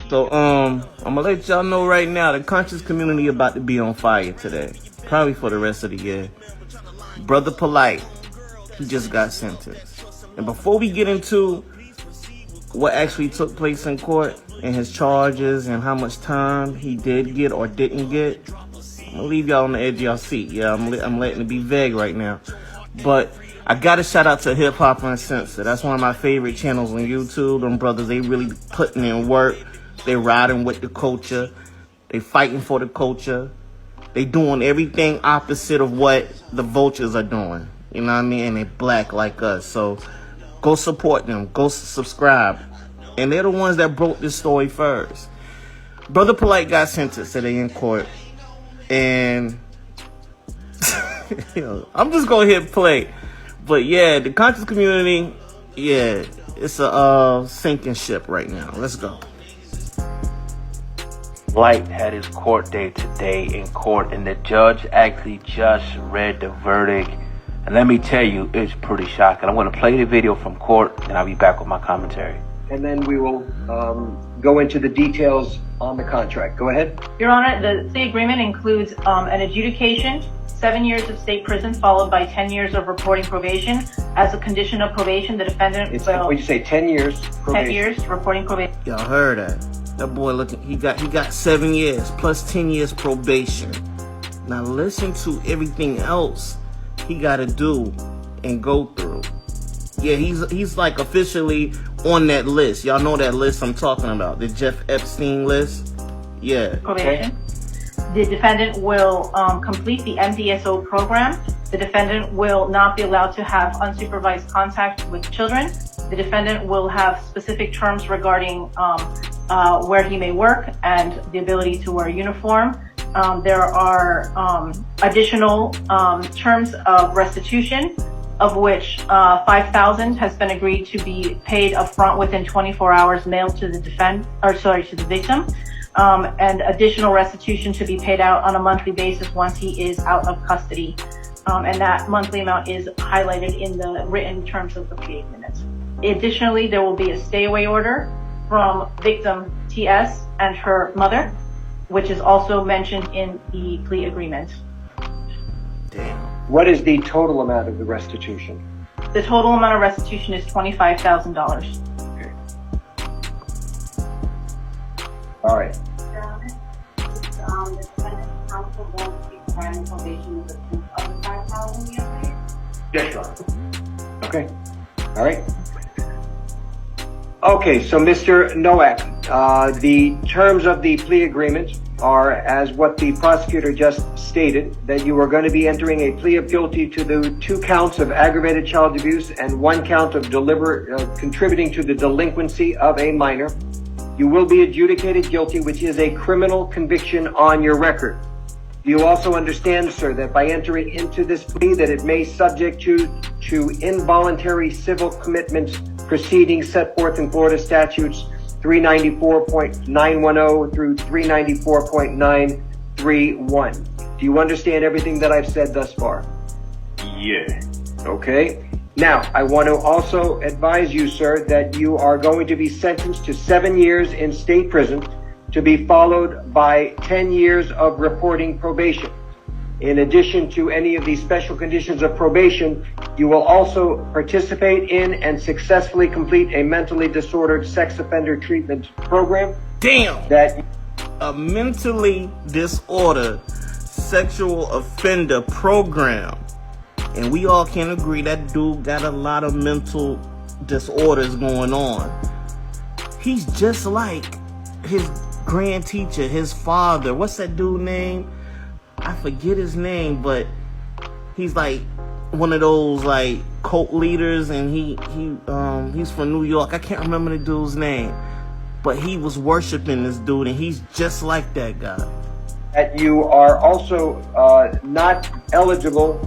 So, I'm gonna let y'all know right now, the conscious community about to be on fire today. Probably for the rest of the year. Brother Polight, he just got sentenced. And before we get into what actually took place in court and his charges and how much time he did get or didn't get, I'm gonna leave y'all on the edge of y'all seat. Yeah, I'm letting it be vague right now. But I gotta shout out to Hip Hop Uncensored. That's one of my favorite channels on YouTube. Them brothers, they really putting in work. They riding with the culture. They fighting for the culture. They doing everything opposite of what the vultures are doing. You know what I mean? And they black like us. So go support them. Go subscribe. And they're the ones that broke this story first. Brother Polight got sentenced today in court. And you know, I'm just going to hit play. But yeah, the conscious community, yeah, it's a sinking ship right now. Let's go. Polight had his court date today in court, and the judge actually just read the verdict. And let me tell you, it's pretty shocking. I'm going to play the video from court, and I'll be back with my commentary. And then we will go into the details on the contract. Go ahead. Your Honor, the plea agreement includes an adjudication, 7 years of state prison, followed by 10 years of reporting probation. As a condition of probation, the defendant will... When you say 10 years probation. 10 years reporting probation. Y'all heard that. That boy looking, he got 7 years plus 10 years probation. Now listen to everything else he got to do and go through. Yeah, he's like officially on that list. Y'all know that list I'm talking about, the Jeff Epstein list. Yeah. Probation. The defendant will complete the MDSO program. The defendant will not be allowed to have unsupervised contact with children. The defendant will have specific terms regarding where he may work and the ability to wear a uniform. There are additional terms of restitution, of which $5,000 has been agreed to be paid upfront within 24 hours, mailed to the to the victim, and additional restitution to be paid out on a monthly basis once he is out of custody. And that monthly amount is highlighted in the written terms of the plea agreement. Additionally, there will be a stay-away order from victim TS and her mother, which is also mentioned in the plea agreement. Damn. What is the total amount of the restitution? The total amount of restitution is $25,000. Okay. All right. The defendant's counsel won't be granting probation with a proof of the $5,000 yesterday? Yes, Your Honor. Okay. All right. Okay, so Mr. Nowak, the terms of the plea agreement are as what the prosecutor just stated, that you are going to be entering a plea of guilty to the 2 counts of aggravated child abuse and 1 count of contributing to the delinquency of a minor. You will be adjudicated guilty, which is a criminal conviction on your record. You also understand, sir, that by entering into this plea that it may subject you to involuntary civil commitment proceedings set forth in Florida statutes 394.910 through 394.931. Do you understand everything that I've said thus far? Yeah. Okay. Now, I want to also advise you, sir, that you are going to be sentenced to 7 years in state prison, to be followed by 10 years of reporting probation. In addition to any of these special conditions of probation, you will also participate in and successfully complete a mentally disordered sex offender treatment program. Damn! That a mentally disordered sexual offender program. And we all can agree that dude got a lot of mental disorders going on. He's just like his grand teacher, his father. What's that dude name? I forget his name, but he's like one of those like cult leaders, and he's from New York. I can't remember the dude's name, but he was worshiping this dude, and he's just like that guy. That you are also not eligible.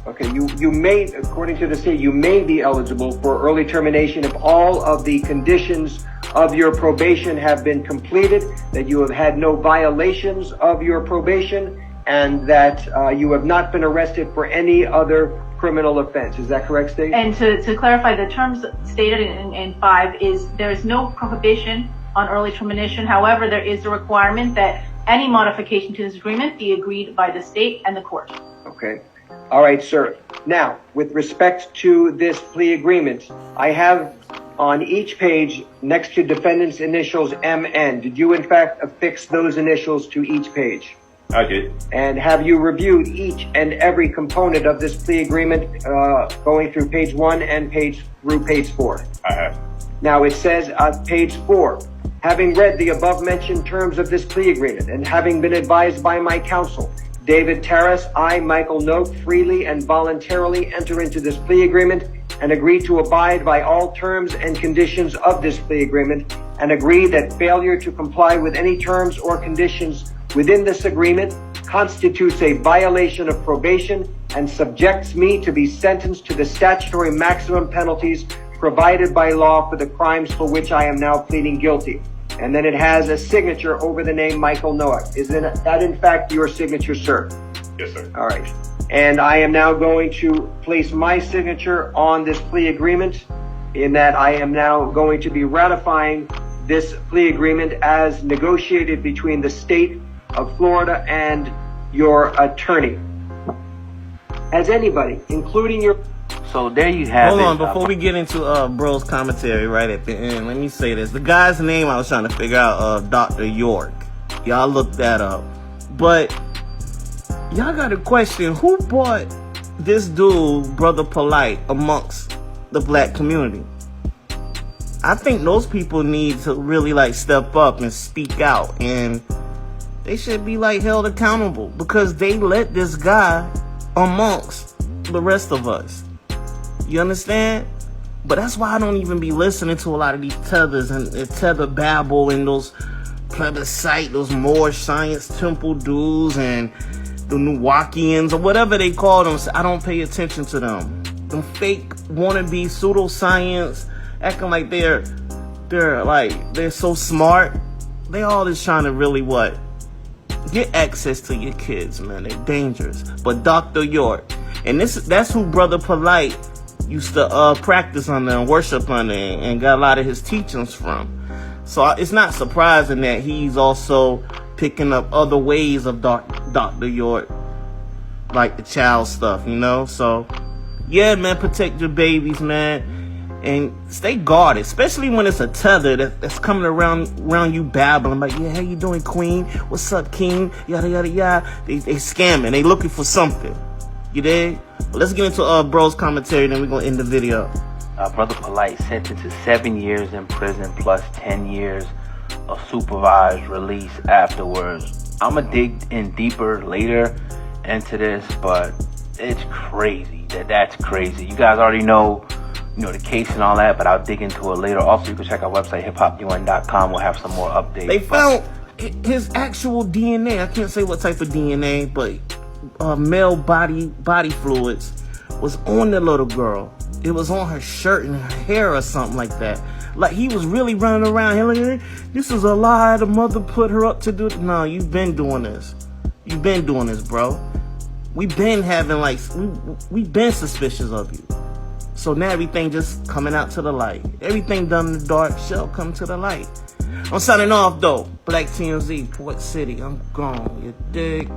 Okay, you may, according to the state, you may be eligible for early termination if all of the conditions of your probation have been completed, that you have had no violations of your probation, and that you have not been arrested for any other criminal offense. Is that correct, State? And to clarify, the terms stated in 5 is there is no prohibition on early termination. However, there is a requirement that any modification to this agreement be agreed by the state and the court. Okay. All right, sir. Now, with respect to this plea agreement, I have on each page next to defendant's initials MN. Did you in fact affix those initials to each page? I did. And have you reviewed each and every component of this plea agreement going through page 1 and through page 4? I have. Now it says on page 4, having read the above mentioned terms of this plea agreement and having been advised by my counsel, David Terrace, I, Michael Note, freely and voluntarily enter into this plea agreement and agree to abide by all terms and conditions of this plea agreement and agree that failure to comply with any terms or conditions within this agreement constitutes a violation of probation and subjects me to be sentenced to the statutory maximum penalties provided by law for the crimes for which I am now pleading guilty. And then it has a signature over the name Michael Noah. Is that in fact your signature, sir? Yes, sir. All right. And I am now going to place my signature on this plea agreement in that I am now going to be ratifying this plea agreement as negotiated between the state of Florida and your attorney. Has anybody, including your... So there you have Hold it. on, before we get into bro's commentary right at the end, let me say this. The guy's name I was trying to figure out, Dr. York. Y'all look that up. But y'all got a question. Who brought this dude, Brother Polight, amongst the black community? I think those people need to really like step up and speak out, and they should be like held accountable because they let this guy amongst the rest of us. You understand? But that's why I don't even be listening to a lot of these tethers and tether babble and those plebiscite, those Moorish science temple dudes and the Nuwakians or whatever they call them. I don't pay attention to them. Them fake wannabe pseudoscience acting like they're so smart. They all just trying to really what? Get access to your kids, man. They're dangerous. But Dr. York, and that's who Brother Polight used to practice under and worship under and got a lot of his teachings from. So it's not surprising that he's also picking up other ways of Dr. York, like the child stuff, you know? So, yeah, man, protect your babies, man. And stay guarded, especially when it's a tether that's coming around you babbling like, yeah, how you doing, queen? What's up, king? Yada, yada, yada. They scamming. They looking for something. You dig? But let's get into bro's commentary, then we're going to end the video. Brother Polight sentenced to 7 years in prison plus 10 years of supervised release afterwards. I'm going to dig in deeper later into this, but it's crazy. That's crazy. You guys already know the case and all that, but I'll dig into it later. Also, you can check our website, hiphopun.com. We'll have some more updates. They found his actual DNA. I can't say what type of DNA, but male body fluids was on the little girl. It was on her shirt and her hair or something like that. Like he was really running around here like, this is a lie. The mother put her up to do it. No, you've been doing this. You've been doing this, bro. We've been having we've been suspicious of you. So now everything just coming out to the light. Everything done in the dark shall come to the light. I'm signing off though. Black TMZ, Port City. I'm gone. You dig?